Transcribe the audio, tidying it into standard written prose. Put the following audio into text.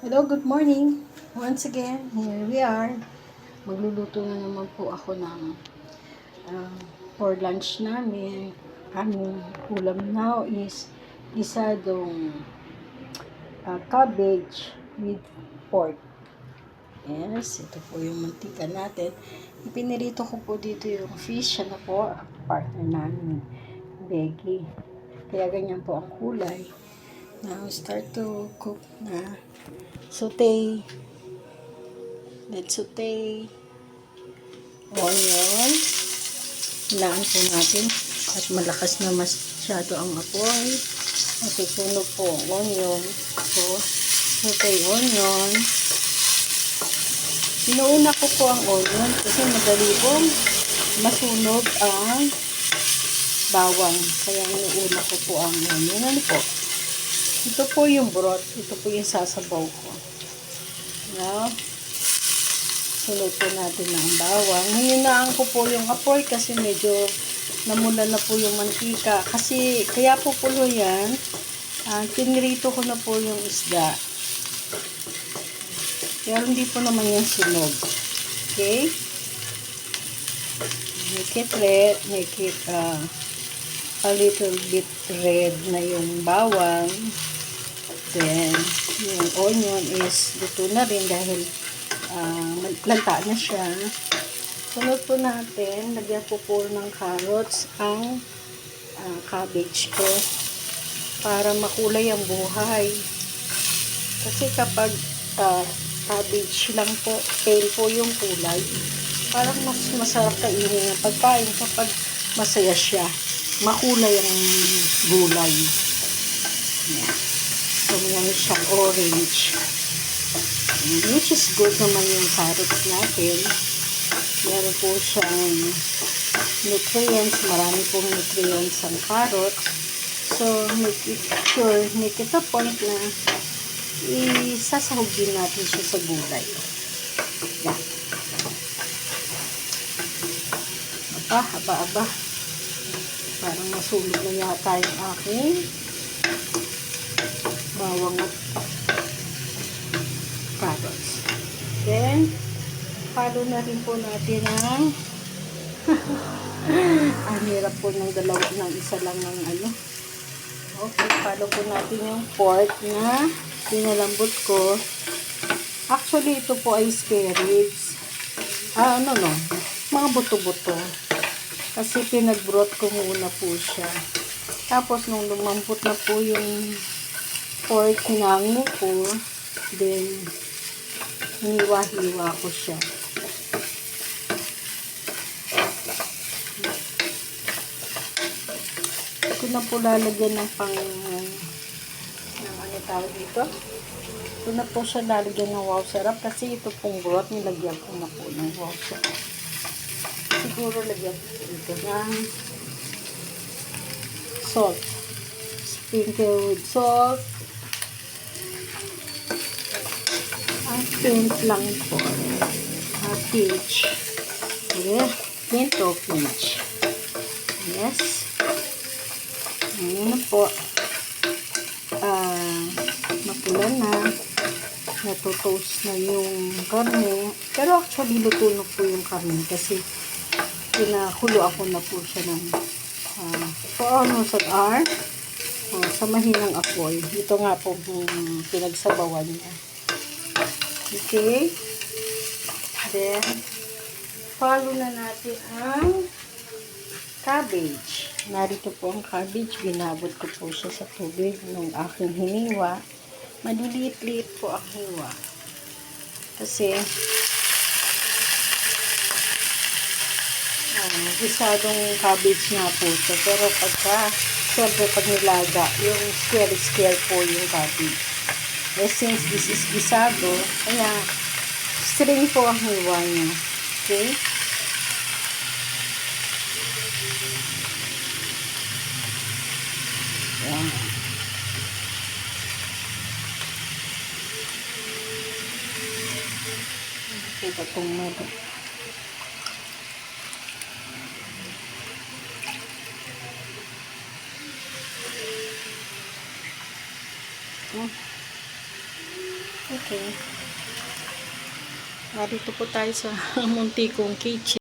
Hello, good morning. Once again, here we are. Magluluto na naman po ako ng for lunch namin. Aming ulam now is gisadong cabbage with pork. Yes, ito po yung mantika natin. Ipinirito ko po dito yung fish. Siya na po, partner namin, Becky. Kaya ganyan po ang kulay. Now, start to cook na. Saute. Let's saute. Onion. Hilaan po natin. At malakas na masyado ang apoy. At isunog po ang onion. So, saute onion. Inuuna ko po ang onion kasi madali pong masunog ang bawang. Kaya inuuna ko po ang onion. Ano po? Ito po yung broth. Ito po yung sasabaw ko. Now, sunod po natin ng bawang. Hininaan ko po yung apoy kasi medyo namula na po yung mantika. Kasi, kaya po pulo yan, tinirito ko na po yung isda. Kaya hindi po naman yan sunog. Okay? Make it a little bit red na yung bawang. Then, yung onion is luto na rin dahil lanta na siya. Sunod po natin, lagyan po ng carrots ang cabbage ko para makulay ang buhay. Kasi kapag cabbage lang po, pale po yung kulay, parang mas masarap kainin ang pagkain kapag masaya siya. Makulay ang gulay. Yan. So, mayroon siyang orange. Which is good naman yung carrots natin. Meron po siyang nutrients. Marami pong nutrients ang carrots. So, make it a point na isasahog din natin siya sa gulay. Yan. Aba. Parang masunog na yata yung aking bawang at carrots. Then, palo na rin po natin ang ang hirap po ng isa lang ng ano. Okay, palo po natin yung pork na pinalambot ko. Actually, ito po ay spare ribs. Mga buto-buto. Kasi pinag-broth ko muna po siya. Tapos, nung lumambot na po yung pork, hinango ko. Then, hiniwa-hiwa ko siya. Ito na po lalagyan ng ano tawag dito? Ito na po siya lalagyan ng wow sarap kasi ito pong broth nilagyan ko na po ng wow sarap. Siguro lagyan ko dito ng salt. Sprinkle with salt. Ang pink lang po. Peach. Okay. Pink o peach. Yes. Ayan na po. Mapula na. Natutoast na yung karne. Pero actually, luto na po yung karne kasi pinakulo ako na po siya ng for almost an hour. Sa mahinang apoy. Ito nga po pinagsabawan niya. Okay. Then, follow na natin ang cabbage. Narito po ang cabbage. Binabot ko po siya sa tubig ng aking hiniwa. Maliliit-liit po ang hiwa. Kasi, gisadong cabbage nga po ito. Pero siyempre pag nilaga, yung square po yung cabbage. Since this is gisado, kaya string po ang hiwa niya. Okay? Ayan. Ito pong mado. Okay. Dito po tayo sa munti kong kitchen.